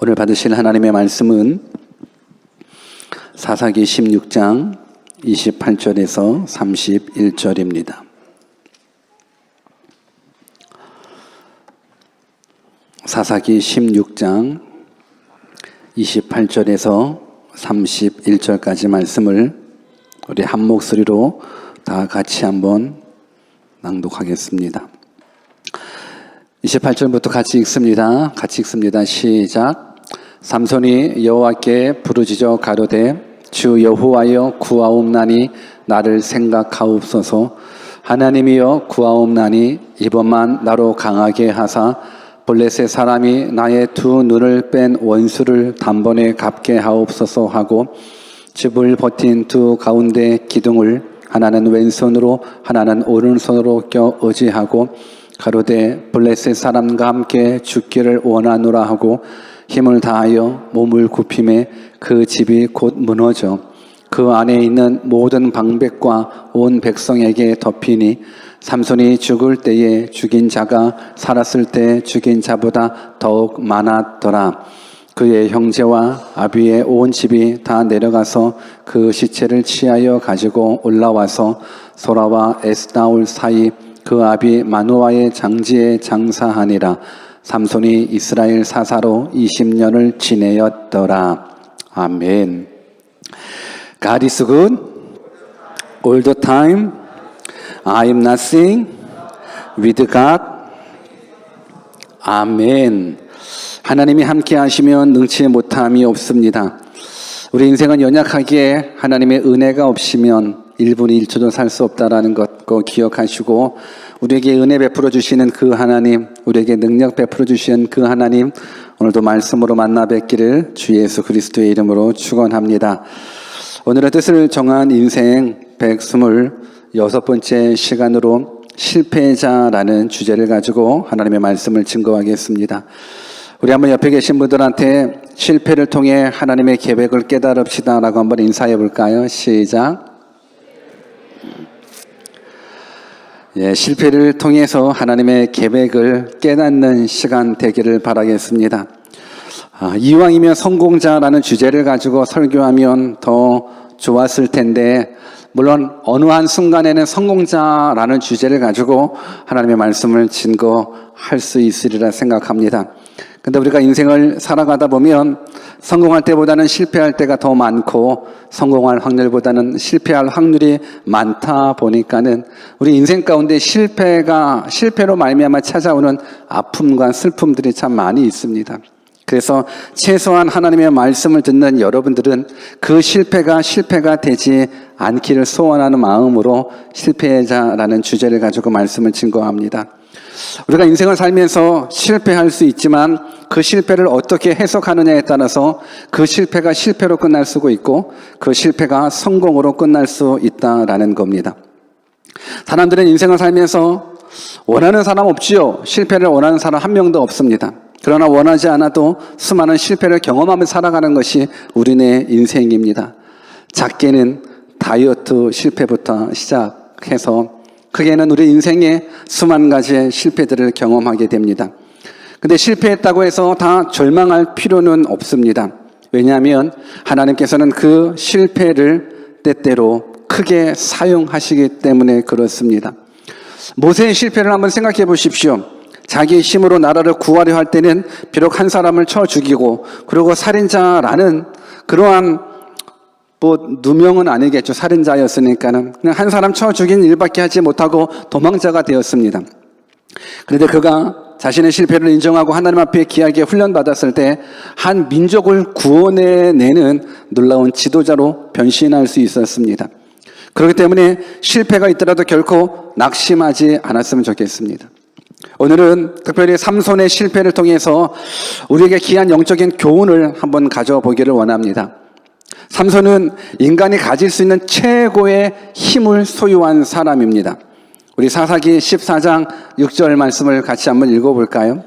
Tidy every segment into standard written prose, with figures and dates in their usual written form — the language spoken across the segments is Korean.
오늘 받으실 하나님의 말씀은 사사기 16장 28절에서 31절입니다. 사사기 16장 28절에서 31절까지 말씀을 우리 한 목소리로 다 같이 한번 낭독하겠습니다. 28절부터 같이 읽습니다. 시작. 삼손이 여호와께 부르짖어 가로되 주 여호와여 구하옵나니 나를 생각하옵소서. 하나님이여 구하옵나니 이번만 나로 강하게 하사 블레셋 사람이 나의 두 눈을 뺀 원수를 단번에 갚게 하옵소서 하고 집을 버틴 두 가운데 기둥을 하나는 왼손으로 하나는 오른손으로 껴 의지하고 가로되 블레셋 사람과 함께 죽기를 원하노라 하고 힘을 다하여 몸을 굽힘에 그 집이 곧 무너져 그 안에 있는 모든 방백과 온 백성에게 덮이니 삼손이 죽을 때에 죽인 자가 살았을 때 죽인 자보다 더욱 많았더라. 그의 형제와 아비의 온 집이 다 내려가서 그 시체를 취하여 가지고 올라와서 소라와 에스다올 사이 그 아비 마노아의 장지에 장사하니라. 삼손이 이스라엘 사사로 20년을 지내었더라. 아멘. God is good all the time. I am nothing with God. 아멘. 하나님이 함께 하시면 능치 못함이 없습니다. 우리 인생은 연약하기에 하나님의 은혜가 없이면 1분 1초도 살 수 없다라는 것 꼭 기억하시고 우리에게 은혜 베풀어 주시는 그 하나님, 우리에게 능력 베풀어 주시는 그 하나님 오늘도 말씀으로 만나 뵙기를 주 예수 그리스도의 이름으로 축원합니다. 오늘의 뜻을 정한 인생 126번째 시간으로 실패자라는 주제를 가지고 하나님의 말씀을 증거하겠습니다. 우리 한번 옆에 계신 분들한테 실패를 통해 하나님의 계획을 깨달읍시다 라고 한번 인사해 볼까요? 시작. 실패를 통해서 하나님의 계획을 깨닫는 시간 되기를 바라겠습니다. 이왕이면 성공자라는 주제를 가지고 설교하면 더 좋았을 텐데 물론 어느 한 순간에는 성공자라는 주제를 가지고 하나님의 말씀을 증거할 수 있으리라 생각합니다. 근데 우리가 인생을 살아가다 보면 성공할 때보다는 실패할 때가 더 많고 성공할 확률보다는 실패할 확률이 많다 보니까는 우리 인생 가운데 실패로 말미암아 찾아오는 아픔과 슬픔들이 참 많이 있습니다. 그래서 최소한 하나님의 말씀을 듣는 여러분들은 그 실패가 되지 않기를 소원하는 마음으로 실패자라는 주제를 가지고 말씀을 증거합니다. 우리가 인생을 살면서 실패할 수 있지만 그 실패를 어떻게 해석하느냐에 따라서 그 실패가 실패로 끝날 수도 있고 그 실패가 성공으로 끝날 수 있다라는 겁니다. 사람들은 인생을 살면서 원하는 사람 없지요. 실패를 원하는 사람 한 명도 없습니다. 그러나 원하지 않아도 수많은 실패를 경험하며 살아가는 것이 우리네 인생입니다. 작게는 다이어트 실패부터 시작해서 크게는 우리 인생에 수만 가지의 실패들을 경험하게 됩니다. 근데 실패했다고 해서 다 절망할 필요는 없습니다. 왜냐하면 하나님께서는 그 실패를 때때로 크게 사용하시기 때문에 그렇습니다. 모세의 실패를 한번 생각해 보십시오. 자기 힘으로 나라를 구하려 할 때는 비록 한 사람을 쳐 죽이고 그리고 살인자라는 그러한 누명은 아니겠죠. 살인자였으니까는 그냥 한 사람 쳐 죽인 일밖에 하지 못하고 도망자가 되었습니다. 그런데 그가 자신의 실패를 인정하고 하나님 앞에 귀하게 훈련받았을 때 한 민족을 구원해내는 놀라운 지도자로 변신할 수 있었습니다. 그렇기 때문에 실패가 있더라도 결코 낙심하지 않았으면 좋겠습니다. 오늘은 특별히 삼손의 실패를 통해서 우리에게 귀한 영적인 교훈을 한번 가져보기를 원합니다. 삼손은 인간이 가질 수 있는 최고의 힘을 소유한 사람입니다. 우리 사사기 14장 6절 말씀을 같이 한번 읽어볼까요?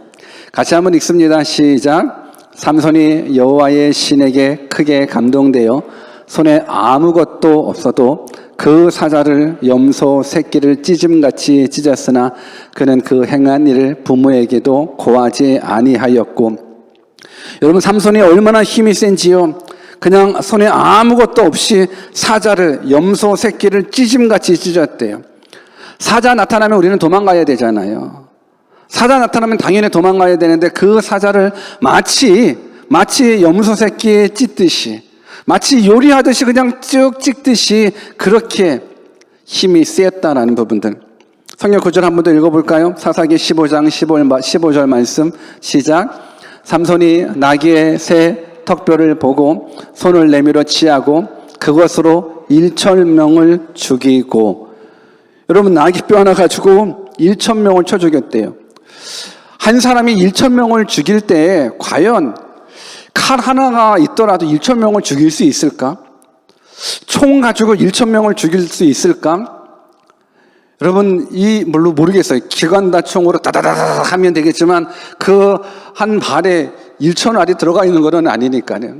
같이 한번 읽습니다. 시작. 삼손이 여호와의 신에게 크게 감동되어 손에 아무것도 없어도 그 사자를 염소 새끼를 찢음같이 찢었으나 그는 그 행한 일을 부모에게도 고하지 아니하였고 여러분, 삼손이 얼마나 힘이 센지요. 그냥 손에 아무것도 없이 사자를, 염소 새끼를 찢음같이 찢었대요. 사자 나타나면 우리는 도망가야 되잖아요. 사자 나타나면 당연히 도망가야 되는데 그 사자를 마치 염소 새끼 찢듯이, 마치 요리하듯이 그냥 쭉 찍듯이 그렇게 힘이 세었다라는 부분들. 성경 구절 한 번 더 읽어볼까요? 사사기 15장 15절 말씀 시작. 삼손이 나귀의 새 턱뼈를 보고 손을 내밀어 치하고 그것으로 1,000명을 죽이고. 여러분, 나귀뼈 하나 가지고 1,000명을 쳐 죽였대요. 한 사람이 1,000명을 죽일 때 과연 칼 하나가 있더라도 1,000명을 죽일 수 있을까? 총 가지고 1,000명을 죽일 수 있을까? 여러분, 물론 모르겠어요. 기관다 총으로 다다다다 하면 되겠지만 그 한 발에 1,000알이 들어가 있는 거는 아니니까요.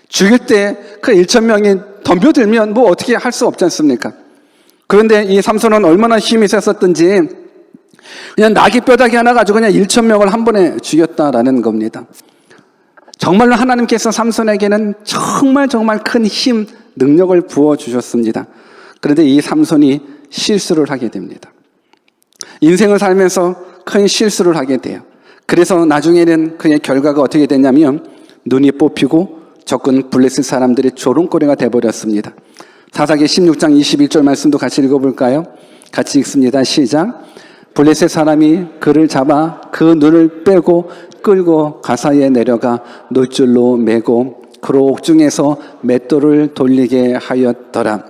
죽일 때 그 1,000명이 덤벼들면 뭐 어떻게 할 수 없지 않습니까? 그런데 이 삼손은 얼마나 힘이 셌었던지 그냥 나귀 뼈다귀 하나 가지고 그냥 1,000명을 한 번에 죽였다라는 겁니다. 정말로 하나님께서 삼손에게는 정말 큰 힘, 능력을 부어주셨습니다. 그런데 이 삼손이 실수를 하게 됩니다. 인생을 살면서 큰 실수를 하게 돼요. 그래서 나중에는 그의 결과가 어떻게 됐냐면 눈이 뽑히고 적군 블레셋 사람들의 조롱거리가 돼버렸습니다. 사사기 16장 21절 말씀도 같이 읽어볼까요? 같이 읽습니다. 시작. 블레셋 사람이 그를 잡아 그 눈을 빼고 끌고 가사에 내려가 노줄로 매고 그로 옥중에서 맷돌을 돌리게 하였더라.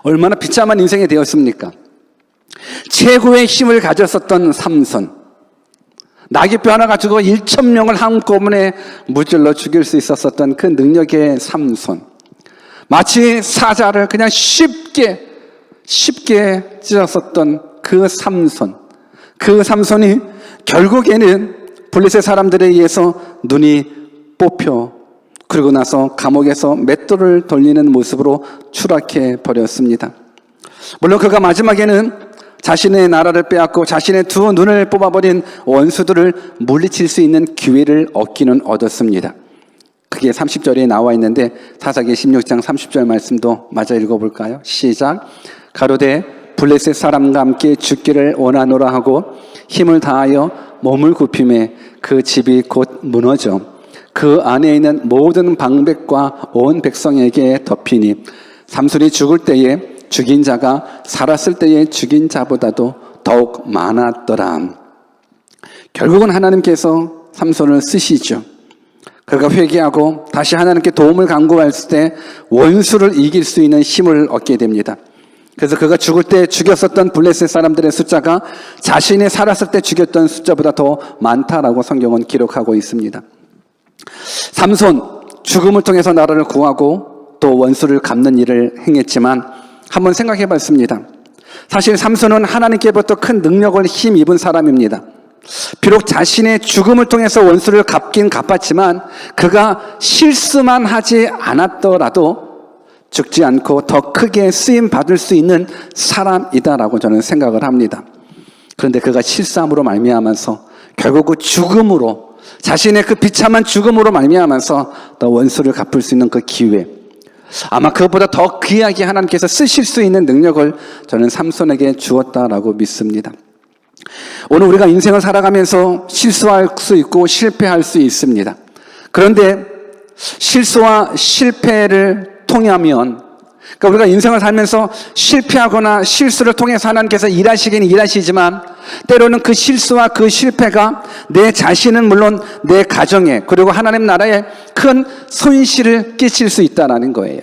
얼마나 비참한 인생이 되었습니까? 최고의 힘을 가졌었던 삼손, 나귀뼈 하나 가지고 1,000명을 한꺼번에 무찔러 죽일 수 있었던 그 능력의 삼손, 마치 사자를 그냥 쉽게 찢었었던 그 삼손, 그 삼손이 결국에는 블레셋 사람들에 의해서 눈이 뽑혀 그러고 나서 감옥에서 맷돌을 돌리는 모습으로 추락해 버렸습니다. 물론 그가 마지막에는 자신의 나라를 빼앗고 자신의 두 눈을 뽑아버린 원수들을 물리칠 수 있는 기회를 얻기는 얻었습니다. 그게 30절에 나와 있는데 사사기 16장 30절 말씀도 마저 읽어볼까요? 시작. 가로되 블레셋 사람과 함께 죽기를 원하노라 하고 힘을 다하여 몸을 굽히매 그 집이 곧 무너져 그 안에 있는 모든 방백과 온 백성에게 덮이니 삼손이 죽을 때에 죽인 자가 살았을 때에 죽인 자보다도 더욱 많았더라. 결국은 하나님께서 삼손을 쓰시죠. 그가 회개하고 다시 하나님께 도움을 간구했을 때 원수를 이길 수 있는 힘을 얻게 됩니다. 그래서 그가 죽을 때 죽였었던 블레셋 사람들의 숫자가 자신이 살았을 때 죽였던 숫자보다 더 많다라고 성경은 기록하고 있습니다. 삼손, 죽음을 통해서 나라를 구하고 또 원수를 갚는 일을 행했지만 한번 생각해 봤습니다. 사실 삼손은 하나님께부터 큰 능력을 힘입은 사람입니다. 비록 자신의 죽음을 통해서 원수를 갚긴 갚았지만 그가 실수만 하지 않았더라도 죽지 않고 더 크게 쓰임 받을 수 있는 사람이다라고 저는 생각을 합니다. 그런데 그가 실수함으로 말미암아서 결국 그 죽음으로, 자신의 그 비참한 죽음으로 말미암아서 더 원수를 갚을 수 있는 그 기회, 아마 그것보다 더 귀하게 하나님께서 쓰실 수 있는 능력을 저는 삼손에게 주었다라고 믿습니다. 오늘 우리가 인생을 살아가면서 실수할 수 있고 실패할 수 있습니다. 그런데 실수와 실패를 통하면, 그러니까 우리가 인생을 살면서 실패하거나 실수를 통해서 하나님께서 일하시긴 일하시지만 때로는 그 실수와 그 실패가 내 자신은 물론 내 가정에 그리고 하나님 나라에 큰 손실을 끼칠 수 있다는 거예요.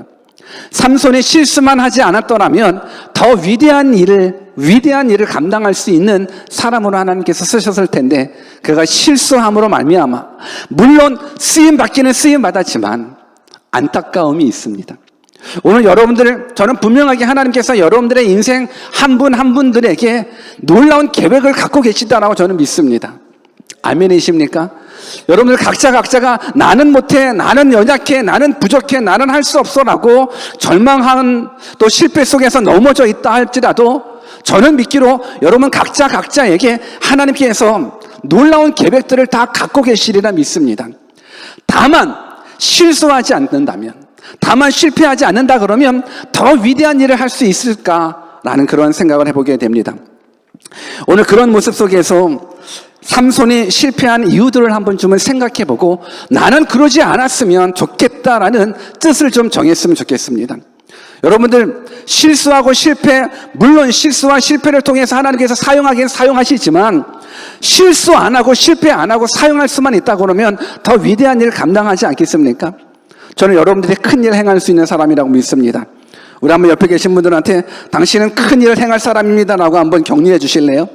삼손이 실수만 하지 않았더라면 더 위대한 일을 감당할 수 있는 사람으로 하나님께서 쓰셨을 텐데 그가 실수함으로 말미암아 물론 쓰임 받기는 쓰임 받았지만 안타까움이 있습니다. 오늘 저는 분명하게 하나님께서 여러분들의 인생 한 분 한 분들에게 놀라운 계획을 갖고 계시다라고 저는 믿습니다. 아멘이십니까? 여러분들 각자가 나는 못해, 나는 연약해, 나는 부족해, 나는 할 수 없어라고 절망한 또 실패 속에서 넘어져 있다 할지라도 저는 믿기로 여러분 각자에게 하나님께서 놀라운 계획들을 다 갖고 계시리라 믿습니다. 다만 실수하지 않는다면, 다만 실패하지 않는다 그러면 더 위대한 일을 할 수 있을까라는 그런 생각을 해보게 됩니다. 오늘 그런 모습 속에서 삼손이 실패한 이유들을 한 번쯤은 생각해보고 나는 그러지 않았으면 좋겠다라는 뜻을 좀 정했으면 좋겠습니다. 여러분들 실수하고 실패, 물론 실수와 실패를 통해서 하나님께서 사용하긴 사용하시지만 실수 안 하고 실패 안 하고 사용할 수만 있다 그러면 더 위대한 일을 감당하지 않겠습니까? 저는 여러분들이 큰 일을 행할 수 있는 사람이라고 믿습니다. 우리 한번 옆에 계신 분들한테 당신은 큰 일을 행할 사람입니다 라고 한번 격려해 주실래요?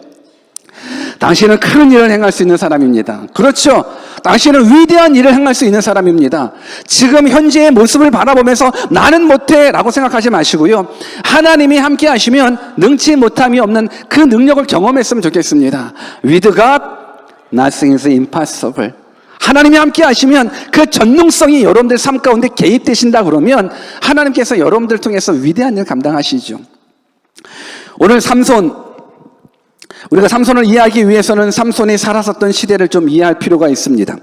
당신은 큰 일을 행할 수 있는 사람입니다. 그렇죠. 당신은 위대한 일을 행할 수 있는 사람입니다. 지금 현재의 모습을 바라보면서 나는 못해 라고 생각하지 마시고요. 하나님이 함께 하시면 능치 못함이 없는 그 능력을 경험했으면 좋겠습니다. With God, nothing is impossible. 하나님이 함께 하시면 그 전능성이 여러분들 삶 가운데 개입되신다 그러면 하나님께서 여러분들 통해서 위대한 일을 감당하시죠. 오늘 우리가 삼손을 이해하기 위해서는 삼손이 살았었던 시대를 좀 이해할 필요가 있습니다.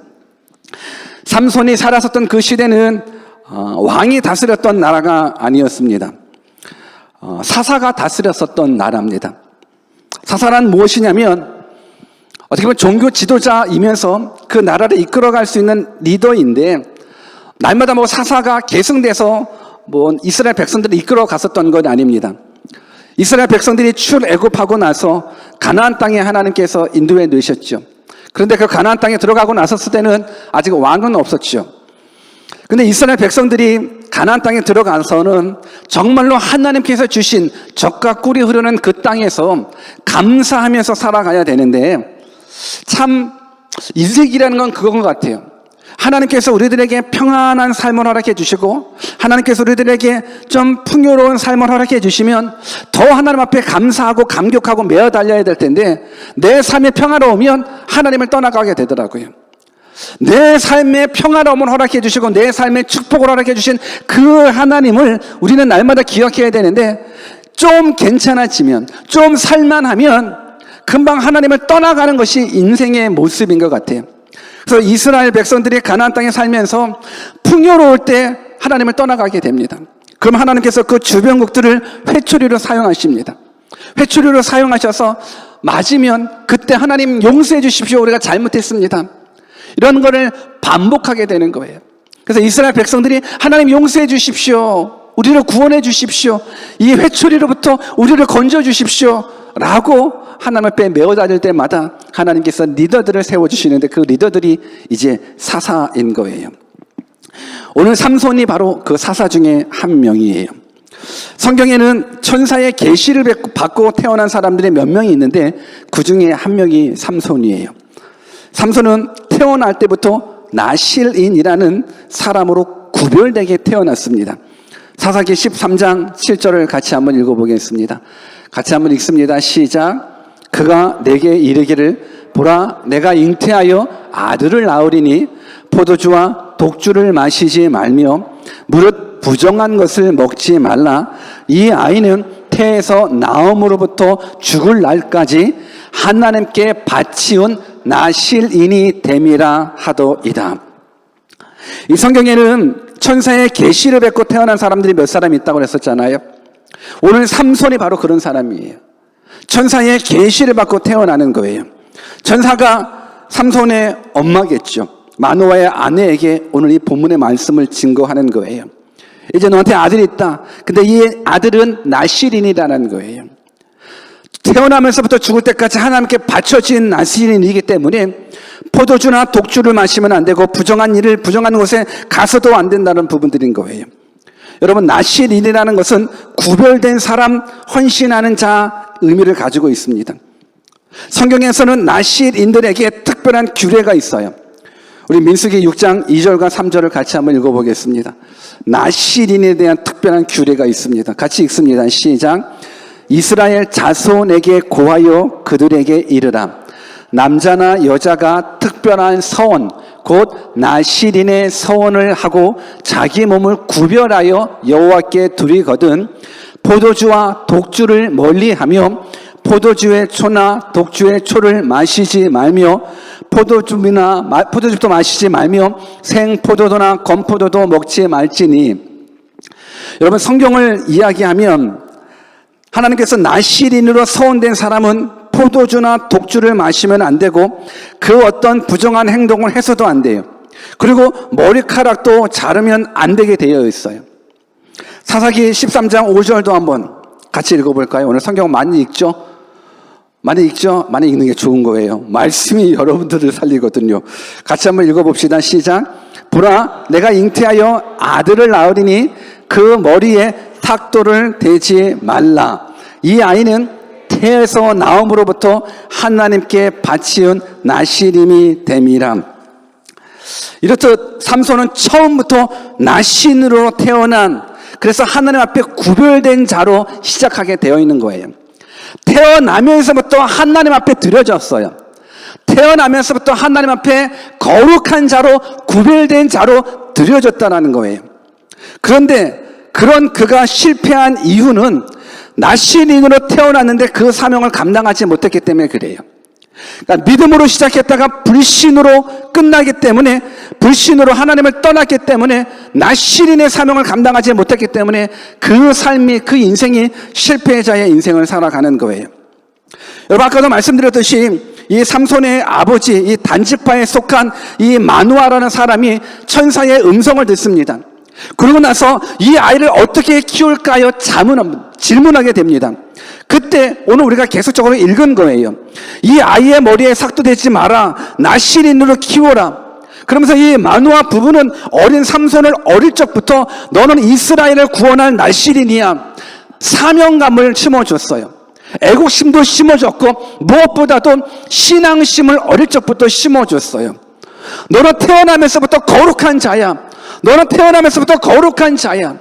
삼손이 살았었던 그 시대는 왕이 다스렸던 나라가 아니었습니다. 사사가 다스렸었던 나라입니다. 사사란 무엇이냐면 어떻게 보면 종교 지도자이면서 그 나라를 이끌어갈 수 있는 리더인데 날마다 사사가 계승돼서 이스라엘 백성들을 이끌어 갔었던 건 아닙니다. 이스라엘 백성들이 출애굽하고 나서 가나안 땅에 하나님께서 인도해 넣으셨죠. 그런데 그 가나안 땅에 들어가고 나섰을 때는 아직 왕은 없었죠. 근데 이스라엘 백성들이 가나안 땅에 들어가서는 정말로 하나님께서 주신 젖과 꿀이 흐르는 그 땅에서 감사하면서 살아가야 되는데 참 인생이라는 건 그건 것 같아요. 하나님께서 우리들에게 평안한 삶을 허락해 주시고 하나님께서 우리들에게 좀 풍요로운 삶을 허락해 주시면 더 하나님 앞에 감사하고 감격하고 매어 달려야 될 텐데 내 삶이 평화로우면 하나님을 떠나가게 되더라고요. 내 삶의 평화로움을 허락해 주시고 내 삶의 축복을 허락해 주신 그 하나님을 우리는 날마다 기억해야 되는데 좀 괜찮아지면 좀 살만하면 금방 하나님을 떠나가는 것이 인생의 모습인 것 같아요. 그래서 이스라엘 백성들이 가나안 땅에 살면서 풍요로울 때 하나님을 떠나가게 됩니다. 그럼 하나님께서 그 주변국들을 회초리로 사용하십니다. 회초리로 사용하셔서 맞으면 그때 하나님 용서해 주십시오. 우리가 잘못했습니다. 이런 거를 반복하게 되는 거예요. 그래서 이스라엘 백성들이 하나님 용서해 주십시오. 우리를 구원해 주십시오. 이 회초리로부터 우리를 건져 주십시오. 라고 하나님 앞에 메어 다닐 때마다 하나님께서 리더들을 세워주시는데 그 리더들이 이제 사사인 거예요. 오늘 삼손이 바로 그 사사 중에 한 명이에요. 성경에는 천사의 계시를 받고 태어난 사람들이 몇 명이 있는데 그 중에 한 명이 삼손이에요. 삼손은 태어날 때부터 나실인이라는 사람으로 구별되게 태어났습니다. 사사기 13장 7절을 같이 한번 읽어보겠습니다. 같이 한번 읽습니다. 시작. 그가 내게 이르기를 보라 내가 잉태하여 아들을 낳으리니 포도주와 독주를 마시지 말며 무릇 부정한 것을 먹지 말라. 이 아이는 태에서 나음으로부터 죽을 날까지 하나님께 바치운 나실인이 됨이라 하도이다. 이 성경에는 천사의 계시를 뵙고 태어난 사람들이 몇 사람 있다고 그랬었잖아요. 오늘 삼손이 바로 그런 사람이에요. 천사의 계시를 받고 태어나는 거예요. 천사가 삼손의 엄마겠죠. 마노아의 아내에게 오늘 이 본문의 말씀을 증거하는 거예요. 이제 너한테 아들이 있다. 근데 이 아들은 나실인이라는 거예요. 태어나면서부터 죽을 때까지 하나님께 바쳐진 나실인이기 때문에 포도주나 독주를 마시면 안 되고 부정한 곳에 가서도 안 된다는 부분들인 거예요. 여러분, 나실인이라는 것은 구별된 사람, 헌신하는 자 의미를 가지고 있습니다. 성경에서는 나실인들에게 특별한 규례가 있어요. 우리 민수기 6장 2절과 3절을 같이 한번 읽어보겠습니다. 나실인에 대한 특별한 규례가 있습니다. 같이 읽습니다. 시작. 이스라엘 자손에게 고하여 그들에게 이르라. 남자나 여자가 특별한 서원 곧 나실인의 서원을 하고 자기 몸을 구별하여 여호와께 드리거든 포도주와 독주를 멀리하며 포도주의 초나 독주의 초를 마시지 말며 포도즙도 마시지 말며 생포도도나 건포도도 먹지 말지니. 여러분, 성경을 이야기하면 하나님께서 나실인으로 서원된 사람은 포도주나 독주를 마시면 안 되고 그 어떤 부정한 행동을 해서도 안 돼요. 그리고 머리카락도 자르면 안 되게 되어 있어요. 사사기 13장 5절도 한번 같이 읽어볼까요? 오늘 성경 많이 읽죠? 많이 읽는 게 좋은 거예요. 말씀이 여러분들을 살리거든요. 같이 한번 읽어봅시다. 시작. 보라, 내가 잉태하여 아들을 낳으리니 그 머리에 탁도를 대지 말라. 이 아이는 태에서 나옴으로부터 하나님께 바치은 나실임이 됨이라. 이렇듯 삼손은 처음부터 나신으로 태어난, 그래서 하나님 앞에 구별된 자로 시작하게 되어 있는 거예요. 태어나면서부터 하나님 앞에 드려졌어요. 태어나면서부터 하나님 앞에 거룩한 자로, 구별된 자로 드려졌다는 거예요. 그런데 그런 그가 실패한 이유는 나실인으로 태어났는데 그 사명을 감당하지 못했기 때문에 그래요. 그러니까 믿음으로 시작했다가 불신으로 끝나기 때문에, 불신으로 하나님을 떠났기 때문에, 나실인의 사명을 감당하지 못했기 때문에 그 삶이, 그 인생이 실패자의 인생을 살아가는 거예요. 여러분, 아까도 말씀드렸듯이 이 삼손의 아버지, 이 단지파에 속한 이 마누아라는 사람이 천사의 음성을 듣습니다. 그러고 나서 이 아이를 어떻게 키울까요? 질문하게 됩니다. 그때 오늘 우리가 계속적으로 읽은 거예요. 이 아이의 머리에 삭도 대지 마라. 나실인으로 키워라. 그러면서 이 마누아 부부는 어린 삼손을 어릴 적부터 너는 이스라엘을 구원할 나실인이야, 사명감을 심어줬어요. 애국심도 심어줬고 무엇보다도 신앙심을 어릴 적부터 심어줬어요. 너는 태어나면서부터 거룩한 자야. 너는 태어나면서부터 거룩한 자야.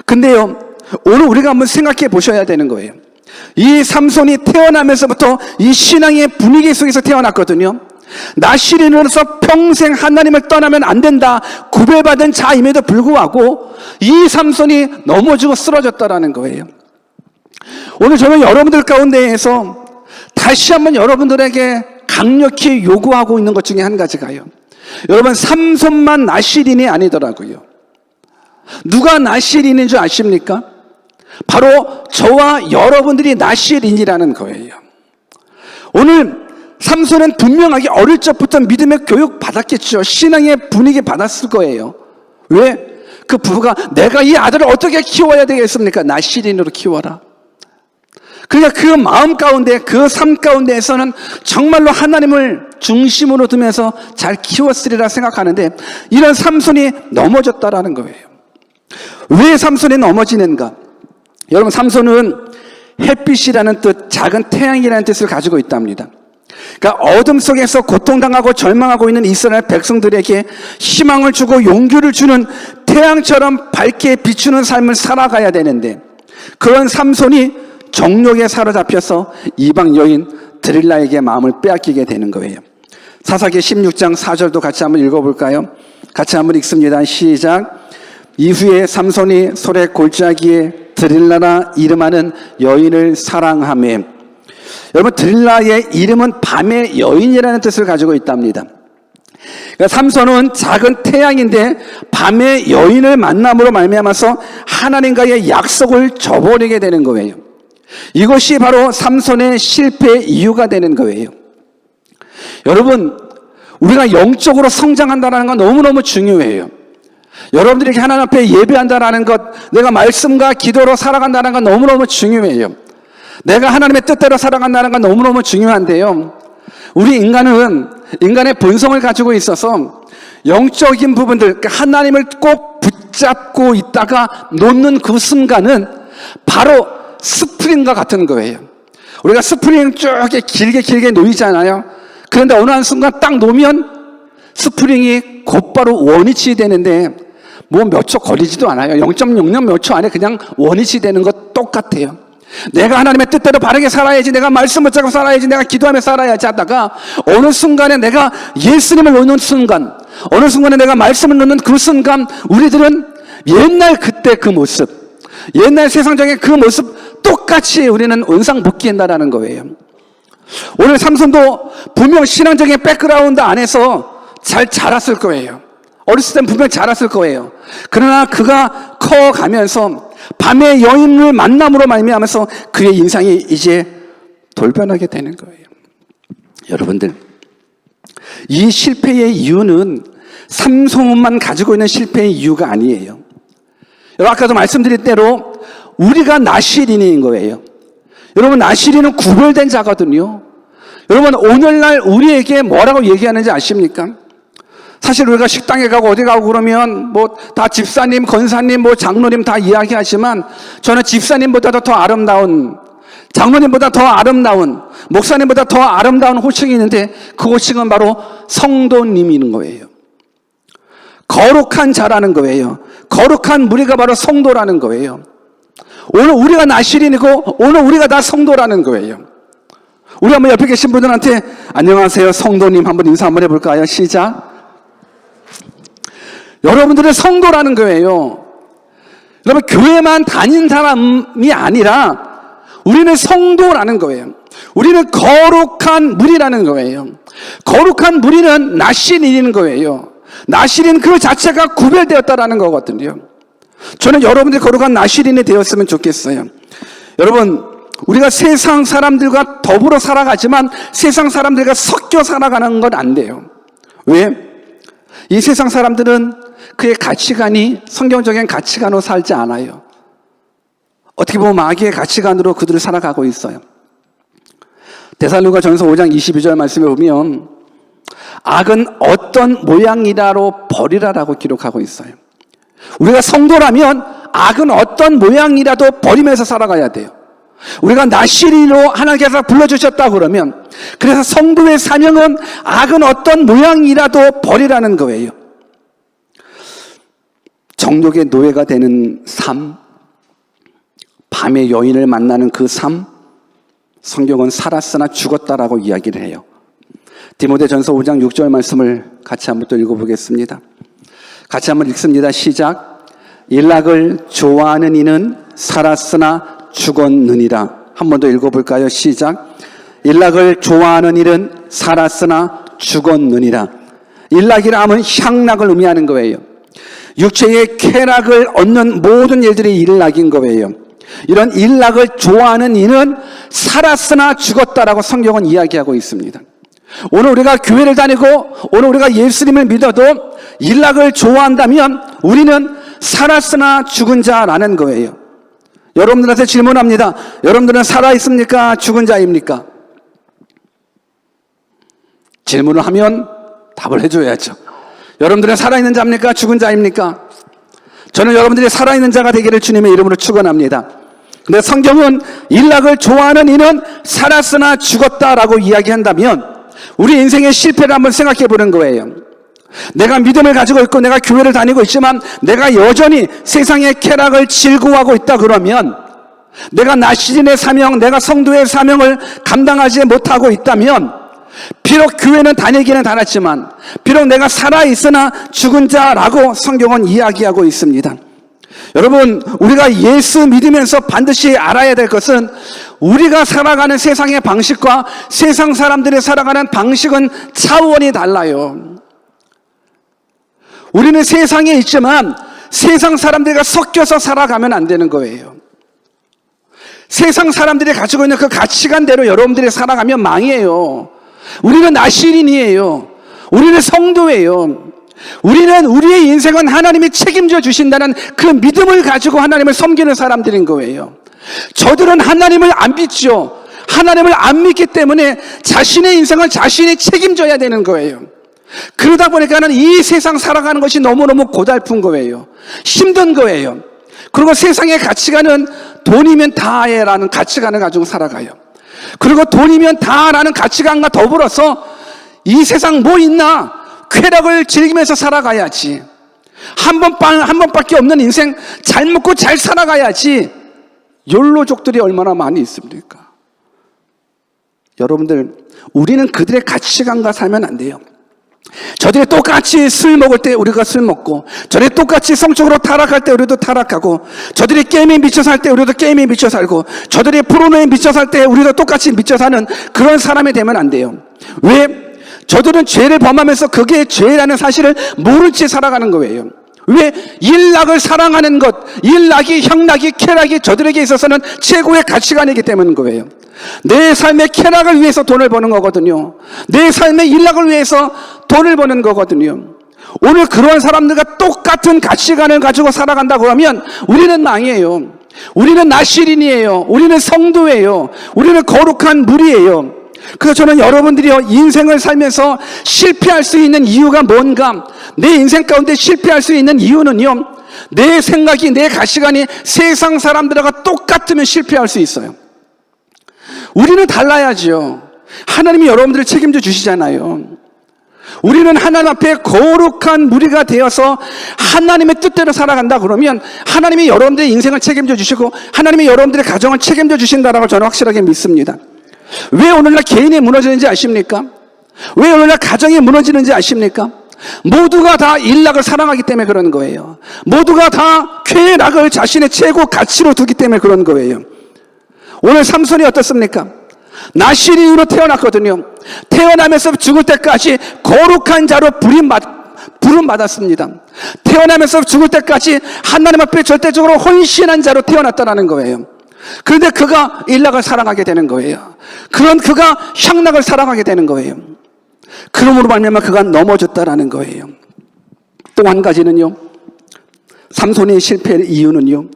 근데요, 오늘 우리가 한번 생각해 보셔야 되는 거예요. 이 삼손이 태어나면서부터 이 신앙의 분위기 속에서 태어났거든요. 나실인으로서 평생 하나님을 떠나면 안 된다, 구별받은 자임에도 불구하고 이 삼손이 넘어지고 쓰러졌다라는 거예요. 오늘 저는 여러분들 가운데에서 다시 한번 여러분들에게 강력히 요구하고 있는 것 중에 한 가지가요, 여러분, 삼손만 나실인이 아니더라고요. 누가 나실인인 줄 아십니까? 바로 저와 여러분들이 나실인이라는 거예요. 오늘 삼손은 분명하게 어릴 적부터 믿음의 교육 받았겠죠. 신앙의 분위기 받았을 거예요. 왜? 그 부부가 내가 이 아들을 어떻게 키워야 되겠습니까? 나실인으로 키워라. 그러니까 그 마음 가운데, 그 삶 가운데에서는 정말로 하나님을 중심으로 두면서 잘 키웠으리라 생각하는데 이런 삼손이 넘어졌다라는 거예요. 왜 삼손이 넘어지는가? 여러분, 삼손은 햇빛이라는 뜻, 작은 태양이라는 뜻을 가지고 있답니다. 그러니까 어둠 속에서 고통당하고 절망하고 있는 이스라엘 백성들에게 희망을 주고 용기를 주는 태양처럼 밝게 비추는 삶을 살아가야 되는데, 그런 삼손이 정욕에 사로잡혀서 이방 여인 드릴라에게 마음을 빼앗기게 되는 거예요. 사사기 16장 4절도 같이 한번 읽어볼까요? 같이 한번 읽습니다. 시작. 이후에 삼손이 소래 골짜기에 드릴라라 이름하는 여인을 사랑하며. 여러분, 드릴라의 이름은 밤의 여인이라는 뜻을 가지고 있답니다. 그러니까 삼손은 작은 태양인데 밤의 여인을 만남으로 말미암아서 하나님과의 약속을 저버리게 되는 거예요. 이것이 바로 삼손의 실패의 이유가 되는 거예요. 여러분, 우리가 영적으로 성장한다는 건 너무너무 중요해요. 여러분들이 하나님 앞에 예배한다는 것, 내가 말씀과 기도로 살아간다는 건 너무너무 중요해요. 내가 하나님의 뜻대로 살아간다는 건 너무너무 중요한데요, 우리 인간은 인간의 본성을 가지고 있어서 영적인 부분들, 하나님을 꼭 붙잡고 있다가 놓는 그 순간은 바로 스프링과 같은 거예요. 우리가 스프링 쭉 길게 놓이잖아요. 그런데 어느 한 순간 딱 놓으면 스프링이 곧바로 원위치 되는데 뭐 몇 초 걸리지도 않아요. 0.00 몇 초 안에 그냥 원위치 되는 것 똑같아요. 내가 하나님의 뜻대로 바르게 살아야지, 내가 말씀 붙잡고 살아야지, 내가 기도하며 살아야지 하다가 어느 순간에 내가 예수님을 놓는 순간, 어느 순간에 내가 말씀을 놓는 그 순간, 우리들은 옛날 그때 그 모습, 옛날 세상적인 그 모습 똑같이 우리는 원상복귀한다라는 거예요. 오늘 삼손도 분명 신앙적인 백그라운드 안에서 잘 자랐을 거예요. 어렸을 땐 분명 자랐을 거예요. 그러나 그가 커가면서 밤의 여인을 만남으로 말미암아서 그의 인생이 이제 돌변하게 되는 거예요. 여러분들, 이 실패의 이유는 삼손만 가지고 있는 실패의 이유가 아니에요. 여러분, 아까도 말씀드린 대로 우리가 나시린인 거예요. 여러분, 나시린은 구별된 자거든요. 여러분, 오늘날 우리에게 뭐라고 얘기하는지 아십니까? 사실 우리가 식당에 가고 어디 가고 그러면 뭐 다 집사님, 권사님, 뭐 장로님 다 이야기하지만 저는 집사님보다도 더 아름다운, 장로님보다 더 아름다운, 목사님보다 더 아름다운 호칭이 있는데 그 호칭은 바로 성도님이는 거예요. 거룩한 자라는 거예요. 거룩한 무리가 바로 성도라는 거예요. 오늘 우리가 나시린이고 오늘 우리가 다 성도라는 거예요. 우리 한번 옆에 계신 분들한테 안녕하세요 성도님 한번 인사 한번 해볼까요? 시작. 여러분들은 성도라는 거예요. 여러분, 교회만 다닌 사람이 아니라 우리는 성도라는 거예요. 우리는 거룩한 무리라는 거예요. 거룩한 무리는 나시린인 거예요. 나시린 그 자체가 구별되었다라는 거거든요. 저는 여러분들이 거룩한 나시린이 되었으면 좋겠어요. 여러분, 우리가 세상 사람들과 더불어 살아가지만 세상 사람들과 섞여 살아가는 건 안 돼요. 왜? 이 세상 사람들은 그의 가치관이 성경적인 가치관으로 살지 않아요. 어떻게 보면 마귀의 가치관으로 그들을 살아가고 있어요. 데살로니가전서 5장 22절 말씀에 보면 악은 어떤 모양이라로 버리라라고 기록하고 있어요. 우리가 성도라면 악은 어떤 모양이라도 버리면서 살아가야 돼요. 우리가 나시린으로 하나님께서 불러주셨다 그러면 그래서 성도의 사명은 악은 어떤 모양이라도 버리라는 거예요. 정욕의 노예가 되는 삶, 밤의 여인을 만나는 그 삶, 성경은 살았으나 죽었다라고 이야기를 해요. 디모데전서 5장 6절 말씀을 같이 한번 또 읽어보겠습니다. 같이 한번 읽습니다. 시작. 일락을 좋아하는 이는 살았으나 죽었느니라. 한 번 더 읽어볼까요? 시작. 일락을 좋아하는 일은 살았으나 죽었느니라. 일락이라 하면 향락을 의미하는 거예요. 육체의 쾌락을 얻는 모든 일들이 일락인 거예요. 이런 일락을 좋아하는 이는 살았으나 죽었다라고 성경은 이야기하고 있습니다. 오늘 우리가 교회를 다니고 오늘 우리가 예수님을 믿어도 일락을 좋아한다면 우리는 살았으나 죽은 자라는 거예요. 여러분들한테 질문합니다. 여러분들은 살아있습니까? 죽은 자입니까? 질문을 하면 답을 해줘야죠. 여러분들은 살아있는 자입니까? 죽은 자입니까? 저는 여러분들이 살아있는 자가 되기를 주님의 이름으로 축원합니다. 근데 성경은 일락을 좋아하는 이는 살았으나 죽었다라고 이야기한다면 우리 인생의 실패를 한번 생각해 보는 거예요. 내가 믿음을 가지고 있고 내가 교회를 다니고 있지만 내가 여전히 세상의 쾌락을 즐거워하고 있다 그러면 내가 나시린의 사명, 내가 성도의 사명을 감당하지 못하고 있다면 비록 교회는 다니기는 다녔지만 비록 내가 살아있으나 죽은 자라고 성경은 이야기하고 있습니다. 여러분, 우리가 예수 믿으면서 반드시 알아야 될 것은 우리가 살아가는 세상의 방식과 세상 사람들이 살아가는 방식은 차원이 달라요. 우리는 세상에 있지만 세상 사람들과 섞여서 살아가면 안 되는 거예요. 세상 사람들이 가지고 있는 그 가치관대로 여러분들이 살아가면 망이에요. 우리는 나시린이에요. 우리는 성도예요. 우리는 우리의 인생은 하나님이 책임져 주신다는 그 믿음을 가지고 하나님을 섬기는 사람들인 거예요. 저들은 하나님을 안 믿죠. 하나님을 안 믿기 때문에 자신의 인생을 자신이 책임져야 되는 거예요. 그러다 보니까는 이 세상 살아가는 것이 너무너무 고달픈 거예요. 힘든 거예요. 그리고 세상의 가치관은 돈이면 다해라는 가치관을 가지고 살아가요. 그리고 돈이면 다라는 가치관과 더불어서 이 세상 뭐 있나? 쾌락을 즐기면서 살아가야지. 한 번밖에 없는 인생 잘 먹고 잘 살아가야지. 욜로족들이 얼마나 많이 있습니까? 여러분들, 우리는 그들의 가치관과 살면 안 돼요. 저들이 똑같이 술 먹을 때 우리가 술 먹고, 저들이 똑같이 성적으로 타락할 때 우리도 타락하고, 저들이 게임에 미쳐 살 때 우리도 게임에 미쳐 살고, 저들이 포르노에 미쳐 살 때 우리도 똑같이 미쳐 사는 그런 사람이 되면 안 돼요. 왜? 저들은 죄를 범하면서 그게 죄라는 사실을 모른 채 살아가는 거예요. 왜? 일락을 사랑하는 것, 일락이, 향락이, 쾌락이 저들에게 있어서는 최고의 가치관이기 때문인 거예요. 내 삶의 쾌락을 위해서 돈을 버는 거거든요. 내 삶의 일락을 위해서 돈을 버는 거거든요. 오늘 그러한 사람들과 똑같은 가치관을 가지고 살아간다 그러면 우리는 망이에요. 우리는 나실인이에요. 우리는 성도예요. 우리는 거룩한 무리예요. 그래서 저는 여러분들이 인생을 살면서 실패할 수 있는 이유가 뭔가, 내 인생 가운데 실패할 수 있는 이유는요, 내 생각이, 내 가치관이 세상 사람들과 똑같으면 실패할 수 있어요. 우리는 달라야죠. 하나님이 여러분들을 책임져 주시잖아요. 우리는 하나님 앞에 거룩한 무리가 되어서 하나님의 뜻대로 살아간다 그러면 하나님이 여러분들의 인생을 책임져 주시고 하나님이 여러분들의 가정을 책임져 주신다라고 저는 확실하게 믿습니다. 왜 오늘날 개인이 무너지는지 아십니까? 왜 오늘날 가정이 무너지는지 아십니까? 모두가 다 일락을 사랑하기 때문에 그런 거예요. 모두가 다 쾌락을 자신의 최고 가치로 두기 때문에 그런 거예요. 오늘 삼손이 어떻습니까? 나실인으로 태어났거든요. 태어나면서 죽을 때까지 거룩한 자로 부름받았습니다. 태어나면서 죽을 때까지 하나님 앞에 절대적으로 헌신한 자로 태어났다는 거예요. 그런데 그가 일락을 사랑하게 되는 거예요. 그런 그가 향락을 사랑하게 되는 거예요. 그러므로 말미암아 그가 넘어졌다라는 거예요. 또 한 가지는요, 삼손의 실패의 이유는요,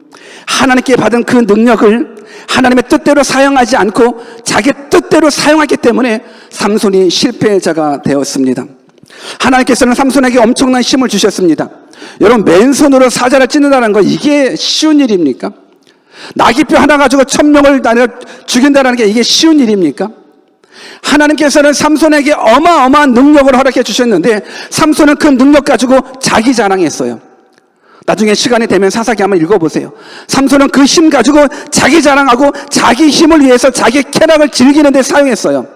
하나님께 받은 그 능력을 하나님의 뜻대로 사용하지 않고 자기 뜻대로 사용하기 때문에 삼손이 실패자가 되었습니다. 하나님께서는 삼손에게 엄청난 힘을 주셨습니다. 여러분, 맨손으로 사자를 찢는다는 거 이게 쉬운 일입니까? 나귀뼈 하나 가지고 1000명을 죽인다는 게 이게 쉬운 일입니까? 하나님께서는 삼손에게 어마어마한 능력을 허락해 주셨는데 삼손은 그 능력 가지고 자기 자랑했어요. 나중에 시간이 되면 사사기 한번 읽어보세요. 삼손은 그 힘 가지고 자기 자랑하고 자기 힘을 위해서 자기 쾌락을 즐기는 데 사용했어요.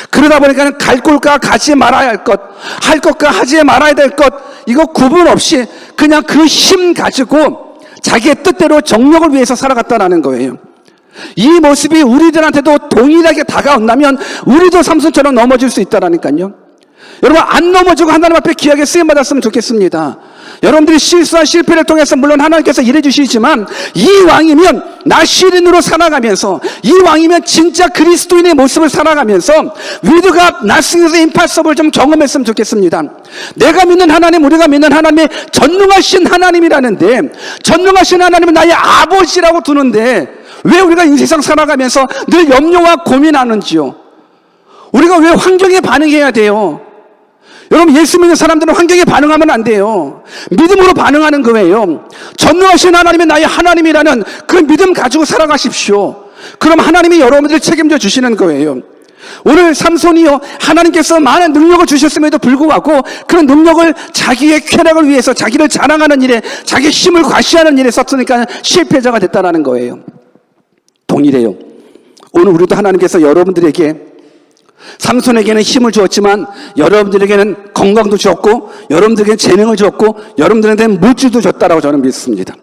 그러다 보니까 갈 곳과 가지 말아야 할 것, 할 것과 하지 말아야 될 것, 이거 구분 없이 그냥 그 힘 가지고 자기의 뜻대로 정력을 위해서 살아갔다는 거예요. 이 모습이 우리들한테도 동일하게 다가온다면 우리도 삼손처럼 넘어질 수 있다라니까요. 여러분, 안 넘어지고 하나님 앞에 귀하게 쓰임받았으면 좋겠습니다. 여러분들이 실수와 실패를 통해서 물론 하나님께서 일해 주시지만 이왕이면 나실인으로 살아가면서, 이왕이면 진짜 그리스도인의 모습을 살아가면서 With God, nothing is impossible 좀 경험했으면 좋겠습니다. 내가 믿는 하나님, 우리가 믿는 하나님이 전능하신 하나님이라는데, 전능하신 하나님은 나의 아버지라고 두는데 왜 우리가 이 세상 살아가면서 늘 염려와 고민하는지요? 우리가 왜 환경에 반응해야 돼요? 여러분, 예수 믿는 사람들은 환경에 반응하면 안 돼요. 믿음으로 반응하는 거예요. 전능하신 하나님이 나의 하나님이라는 그 믿음 가지고 살아가십시오. 그럼 하나님이 여러분들을 책임져 주시는 거예요. 오늘 삼손이요, 하나님께서 많은 능력을 주셨음에도 불구하고 그런 능력을 자기의 쾌락을 위해서 자기를 자랑하는 일에, 자기의 힘을 과시하는 일에 썼으니까 실패자가 됐다는 거예요. 동일해요. 오늘 우리도 하나님께서 여러분들에게, 삼손에게는 힘을 주었지만 여러분들에게는 건강도 주었고 여러분들에게는 재능을 주었고 여러분들한테는 물질도 줬다라고 저는 믿습니다.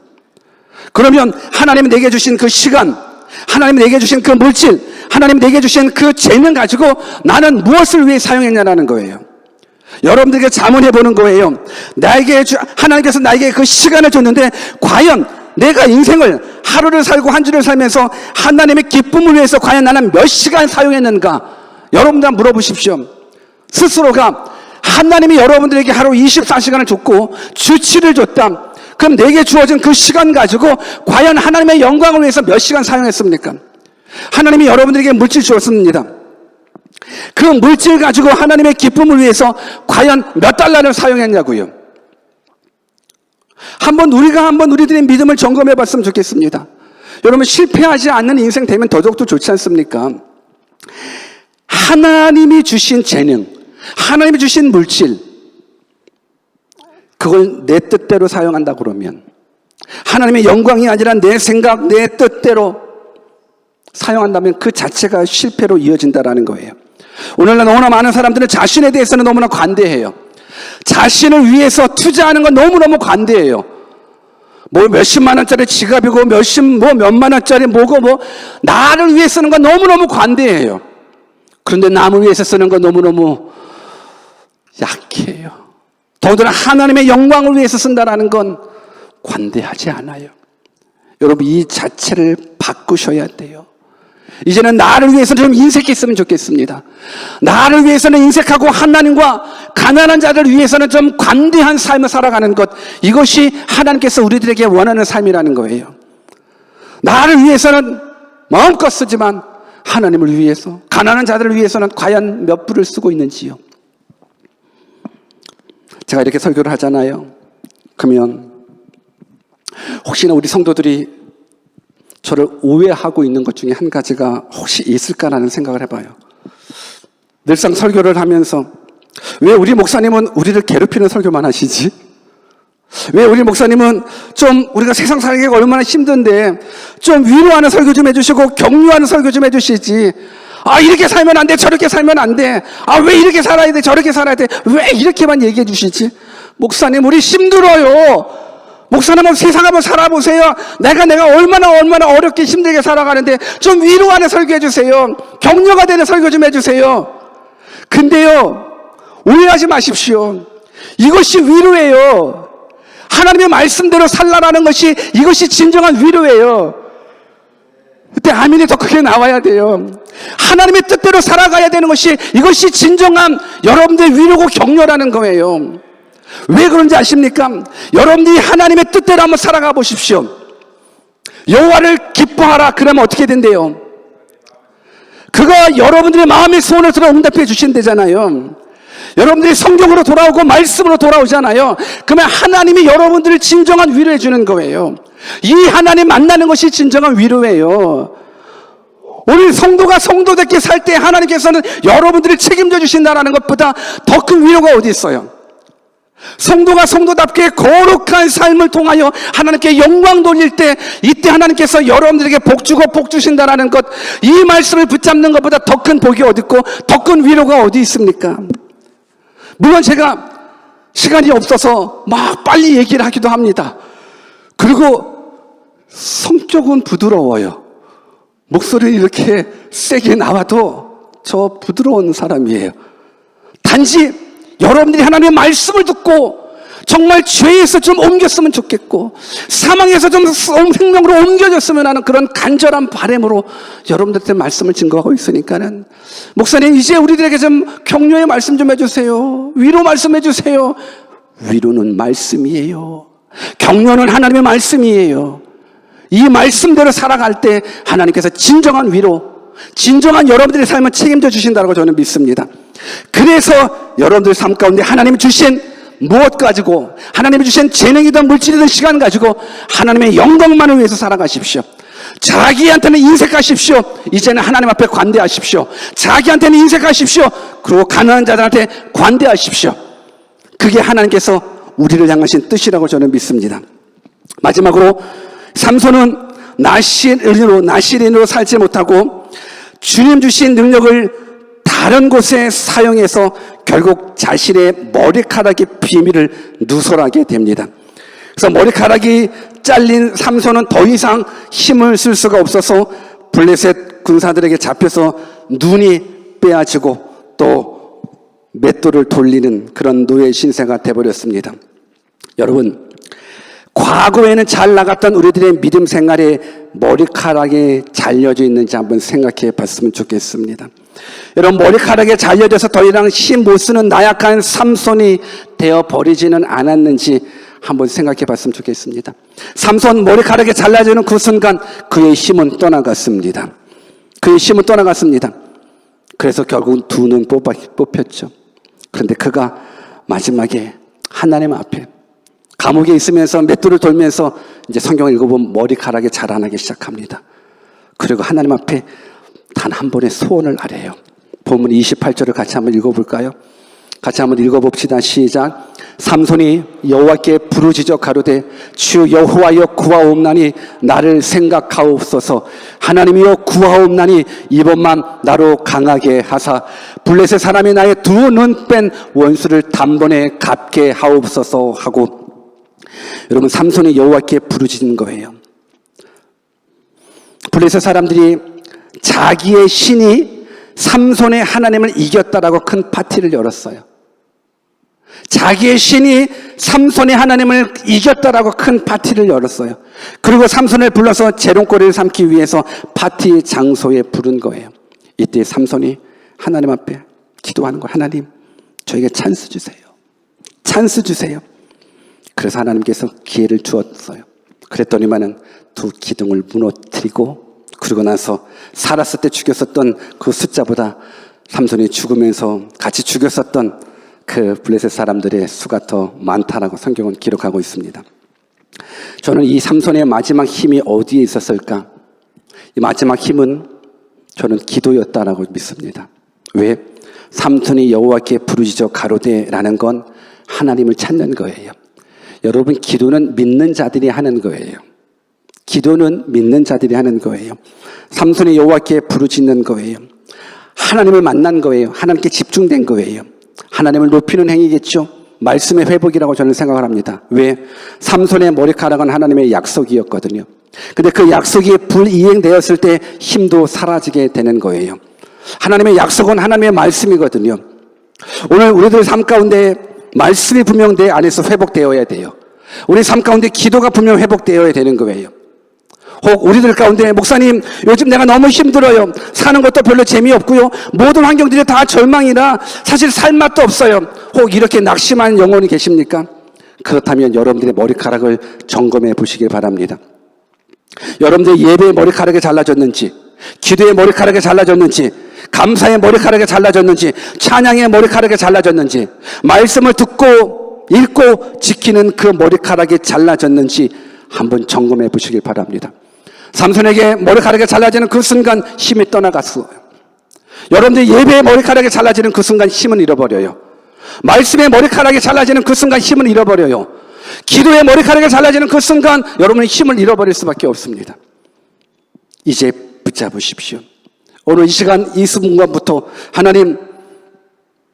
그러면 하나님이 내게 주신 그 시간, 하나님이 내게 주신 그 물질, 하나님이 내게 주신 그 재능 가지고 나는 무엇을 위해 사용했냐라는 거예요. 여러분들에게 자문해 보는 거예요. 하나님께서 나에게 그 시간을 줬는데 과연 내가 인생을 하루를 살고 한 주를 살면서 하나님의 기쁨을 위해서 과연 나는 몇 시간 사용했는가? 여러분들 한번 물어보십시오. 스스로가 하나님이 여러분들에게 하루 24시간을 줬고 주 7을 줬다. 그럼 내게 주어진 그 시간 가지고 과연 하나님의 영광을 위해서 몇 시간 사용했습니까? 하나님이 여러분들에게 물질 주었습니다. 그 물질 가지고 하나님의 기쁨을 위해서 과연 몇 달러를 사용했냐고요. 한번 우리들의 믿음을 점검해 봤으면 좋겠습니다. 여러분, 실패하지 않는 인생 되면 더더욱더 좋지 않습니까? 하나님이 주신 재능, 하나님이 주신 물질, 그걸 내 뜻대로 사용한다 그러면, 하나님의 영광이 아니라 내 생각, 내 뜻대로 사용한다면 그 자체가 실패로 이어진다라는 거예요. 오늘날 너무나 많은 사람들은 자신에 대해서는 너무나 관대해요. 자신을 위해서 투자하는 건 너무너무 관대해요. 뭐 몇십만 원짜리 지갑이고 몇만 원짜리 뭐고 나를 위해 쓰는 건 너무너무 관대해요. 그런데 남을 위해서 쓰는 건 너무너무 약해요. 더군다나 하나님의 영광을 위해서 쓴다라는 건 관대하지 않아요. 여러분, 이 자체를 바꾸셔야 돼요. 이제는 나를 위해서는 좀 인색했으면 좋겠습니다. 나를 위해서는 인색하고 하나님과 가난한 자를 위해서는 좀 관대한 삶을 살아가는 것, 이것이 하나님께서 우리들에게 원하는 삶이라는 거예요. 나를 위해서는 마음껏 쓰지만 하나님을 위해서, 가난한 자들을 위해서는 과연 몇 불을 쓰고 있는지요. 제가 이렇게 설교를 하잖아요. 그러면 혹시나 우리 성도들이 저를 오해하고 있는 것 중에 한 가지가 혹시 있을까라는 생각을 해봐요. 늘상 설교를 하면서 왜 우리 목사님은 우리를 괴롭히는 설교만 하시지? 왜 우리 목사님은 좀 우리가 세상 살기가 얼마나 힘든데 좀 위로하는 설교 좀 해주시고 격려하는 설교 좀 해주시지. 이렇게 살면 안 돼, 저렇게 살면 안 돼. 왜 이렇게 살아야 돼, 저렇게 살아야 돼. 왜 이렇게만 얘기해 주시지? 목사님, 우리 힘들어요. 목사님은 세상 한번 살아보세요. 내가 얼마나 어렵게 힘들게 살아가는데 좀 위로하는 설교 해주세요. 격려가 되는 설교 좀 해주세요. 근데요, 오해하지 마십시오. 이것이 위로예요. 하나님의 말씀대로 살라라는 것이, 이것이 진정한 위로예요. 그때 아멘이 더 크게 나와야 돼요. 하나님의 뜻대로 살아가야 되는 것이, 이것이 진정한 여러분들의 위로고 격려라는 거예요. 왜 그런지 아십니까? 여러분들이 하나님의 뜻대로 한번 살아가 보십시오. 여호와를 기뻐하라. 그러면 어떻게 된대요? 그가 여러분들의 마음의 소원을 들어 응답해 주신대잖아요. 여러분들이 성경으로 돌아오고 말씀으로 돌아오잖아요. 그러면 하나님이 여러분들을 진정한 위로해 주는 거예요. 이 하나님 만나는 것이 진정한 위로예요. 오늘 성도가 성도답게 살 때 하나님께서는 여러분들을 책임져 주신다는 것보다 더 큰 위로가 어디 있어요? 성도가 성도답게 거룩한 삶을 통하여 하나님께 영광 돌릴 때, 이때 하나님께서 여러분들에게 복 주고 복 주신다는 것, 이 말씀을 붙잡는 것보다 더 큰 복이 어디 있고 더 큰 위로가 어디 있습니까? 물론 제가 시간이 없어서 막 빨리 얘기를 하기도 합니다. 그리고 성격은 부드러워요. 목소리 이렇게 세게 나와도 저 부드러운 사람이에요. 단지 여러분들이 하나님의 말씀을 듣고 정말 죄에서 좀 옮겼으면 좋겠고 사망에서 좀 생명으로 옮겨졌으면 하는 그런 간절한 바람으로 여러분들한테 말씀을 증거하고 있으니까는, 목사님 이제 우리들에게 좀 격려의 말씀 좀 해주세요. 위로 말씀해 주세요. 위로는 말씀이에요. 격려는 하나님의 말씀이에요. 이 말씀대로 살아갈 때 하나님께서 진정한 위로, 진정한 여러분들의 삶을 책임져 주신다고 저는 믿습니다. 그래서 여러분들 삶 가운데 하나님이 주신 무엇 가지고, 하나님이 주신 재능이든 물질이든 시간 가지고 하나님의 영광만을 위해서 살아가십시오. 자기한테는 인색하십시오. 이제는 하나님 앞에 관대하십시오. 자기한테는 인색하십시오. 그리고 가난한 자들한테 관대하십시오. 그게 하나님께서 우리를 향하신 뜻이라고 저는 믿습니다. 마지막으로 삼손은 나시린으로 살지 못하고 주님 주신 능력을 다른 곳에 사용해서 결국 자신의 머리카락의 비밀을 누설하게 됩니다. 그래서 머리카락이 잘린 삼손은 더 이상 힘을 쓸 수가 없어서 블레셋 군사들에게 잡혀서 눈이 빼앗지고 또 맷돌을 돌리는 그런 노예 신세가 되어버렸습니다. 여러분, 과거에는 잘 나갔던 우리들의 믿음 생활에 머리카락이 잘려져 있는지 한번 생각해 봤으면 좋겠습니다. 여러분, 머리카락에 잘려져서 더 이상 힘 못 쓰는 나약한 삼손이 되어버리지는 않았는지 한번 생각해 봤으면 좋겠습니다. 삼손 머리카락이 잘라지는 그 순간 그의 힘은 떠나갔습니다. 그의 힘은 떠나갔습니다. 그래서 결국은 두 눈 뽑혔죠. 그런데 그가 마지막에 하나님 앞에 감옥에 있으면서 맷돌을 돌면서 이제 성경을 읽어보면 머리카락이 자라나기 시작합니다. 그리고 하나님 앞에 단 한 번의 소원을 아뢰요. 본문 28절을 같이 한번 읽어볼까요? 같이 한번 읽어봅시다. 시작. 삼손이 여호와께 부르짖어 가로되 주 여호와여 구하옵나니 나를 생각하옵소서. 하나님이여 구하옵나니 이번만 나로 강하게 하사 블레셋 사람이 나의 두 눈 뺀 원수를 단번에 갚게 하옵소서 하고, 여러분 삼손이 여호와께 부르짖은 거예요. 블레셋 사람들이 자기의 신이 삼손의 하나님을 이겼다라고 큰 파티를 열었어요. 자기의 신이 삼손의 하나님을 이겼다라고 큰 파티를 열었어요. 그리고 삼손을 불러서 재롱거리를 삼기 위해서 파티 장소에 부른 거예요. 이때 삼손이 하나님 앞에 기도하는 거예요. 하나님, 저에게 찬스 주세요. 찬스 주세요. 그래서 하나님께서 기회를 주었어요. 그랬더니만은 두 기둥을 무너뜨리고, 그러고 나서 살았을 때 죽였었던 그 숫자보다 삼손이 죽으면서 같이 죽였었던 그 블레셋 사람들의 수가 더 많다라고 성경은 기록하고 있습니다. 저는 이 삼손의 마지막 힘이 어디에 있었을까? 이 마지막 힘은 저는 기도였다라고 믿습니다. 왜? 삼손이 여호와께 부르짖어 가로되라는 건 하나님을 찾는 거예요. 여러분, 기도는 믿는 자들이 하는 거예요. 기도는 믿는 자들이 하는 거예요. 삼손이 여호와께 부르짖는 거예요. 하나님을 만난 거예요. 하나님께 집중된 거예요. 하나님을 높이는 행위겠죠. 말씀의 회복이라고 저는 생각을 합니다. 왜? 삼손의 머리카락은 하나님의 약속이었거든요. 근데 그 약속이 불이행되었을 때 힘도 사라지게 되는 거예요. 하나님의 약속은 하나님의 말씀이거든요. 오늘 우리들 삶 가운데 말씀이 분명 내 안에서 회복되어야 돼요. 우리 삶 가운데 기도가 분명 회복되어야 되는 거예요. 혹 우리들 가운데 목사님 요즘 내가 너무 힘들어요. 사는 것도 별로 재미없고요. 모든 환경들이 다 절망이라 사실 살 맛도 없어요. 혹 이렇게 낙심한 영혼이 계십니까? 그렇다면 여러분들의 머리카락을 점검해 보시길 바랍니다. 여러분들의 예배의 머리카락이 잘라졌는지, 기도의 머리카락이 잘라졌는지, 감사의 머리카락이 잘라졌는지, 찬양의 머리카락이 잘라졌는지, 말씀을 듣고 읽고 지키는 그 머리카락이 잘라졌는지 한번 점검해 보시길 바랍니다. 삼손에게 머리카락이 잘라지는 그 순간 힘이 떠나갔어요. 여러분들 예배의 머리카락이 잘라지는 그 순간 힘은 잃어버려요. 말씀의 머리카락이 잘라지는 그 순간 힘을 잃어버려요. 기도의 머리카락이 잘라지는 그 순간 여러분은 힘을 잃어버릴 수밖에 없습니다. 이제 붙잡으십시오. 오늘 이 시간 이 순간부터 하나님,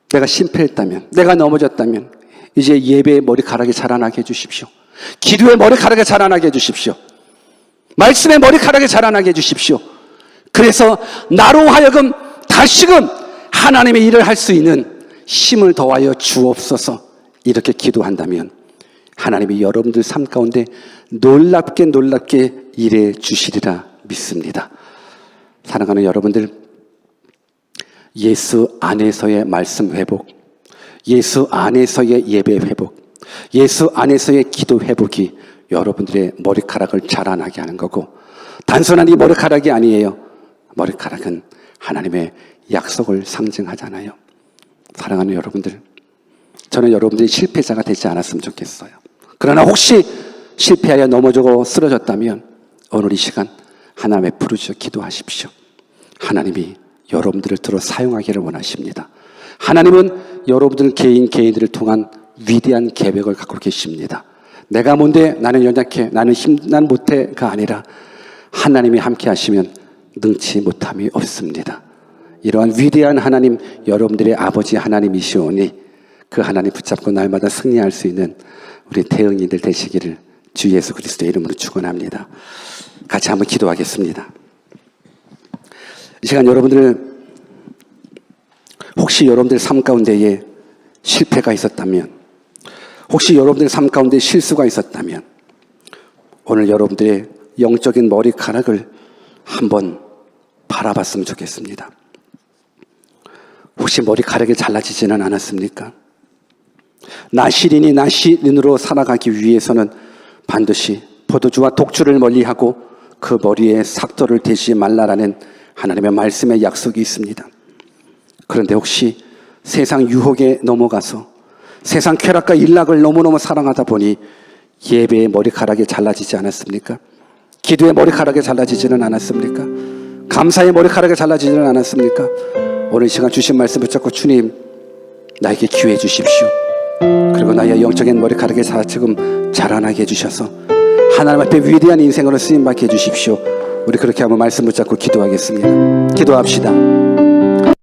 내가 실패했다면, 내가 넘어졌다면 이제 예배의 머리카락이 자라나게 해주십시오. 기도의 머리카락이 자라나게 해주십시오. 말씀의 머리카락이 자라나게 해주십시오. 그래서 나로 하여금 다시금 하나님의 일을 할 수 있는 힘을 더하여 주옵소서. 이렇게 기도한다면 하나님이 여러분들 삶 가운데 놀랍게 일해 주시리라 믿습니다. 사랑하는 여러분들, 예수 안에서의 말씀 회복, 예수 안에서의 예배 회복, 예수 안에서의 기도 회복이 여러분들의 머리카락을 자라나게 하는 거고, 단순한 이 머리카락이 아니에요. 머리카락은 하나님의 약속을 상징하잖아요. 사랑하는 여러분들, 저는 여러분들이 실패자가 되지 않았으면 좋겠어요. 그러나 혹시 실패하여 넘어지고 쓰러졌다면 오늘 이 시간 하나님의 부르짖어 기도하십시오. 하나님이 여러분들을 들어 사용하기를 원하십니다. 하나님은 여러분들 개인들을 통한 위대한 계획을 갖고 계십니다. 내가 뭔데, 나는 연약해, 난 못해가 아니라 하나님이 함께 하시면 능치 못함이 없습니다. 이러한 위대한 하나님, 여러분들의 아버지 하나님이시오니 그 하나님 붙잡고 날마다 승리할 수 있는 우리 대응인들 되시기를 주 예수 그리스도의 이름으로 축원합니다. 같이 한번 기도하겠습니다. 이 시간 여러분들, 혹시 여러분들 삶 가운데에 실패가 있었다면, 혹시 여러분들 삶 가운데 실수가 있었다면 오늘 여러분들의 영적인 머리카락을 한번 바라봤으면 좋겠습니다. 혹시 머리카락이 잘라지지는 않았습니까? 나시린이 나시린으로 살아가기 위해서는 반드시 포도주와 독주를 멀리하고 그 머리에 삭도를 대지 말라라는 하나님의 말씀의 약속이 있습니다. 그런데 혹시 세상 유혹에 넘어가서 세상 쾌락과 일락을 너무너무 사랑하다 보니 예배의 머리카락이 잘라지지 않았습니까? 기도의 머리카락이 잘라지지는 않았습니까? 감사의 머리카락이 잘라지지는 않았습니까? 오늘 이 시간 주신 말씀 붙잡고 주님, 나에게 기회 주십시오. 그리고 나의 영적인 머리카락이 차츰 자라나게 해주셔서 하나님 앞에 위대한 인생으로 쓰임받게 해주십시오. 우리 그렇게 한번 말씀 붙잡고 기도하겠습니다. 기도합시다.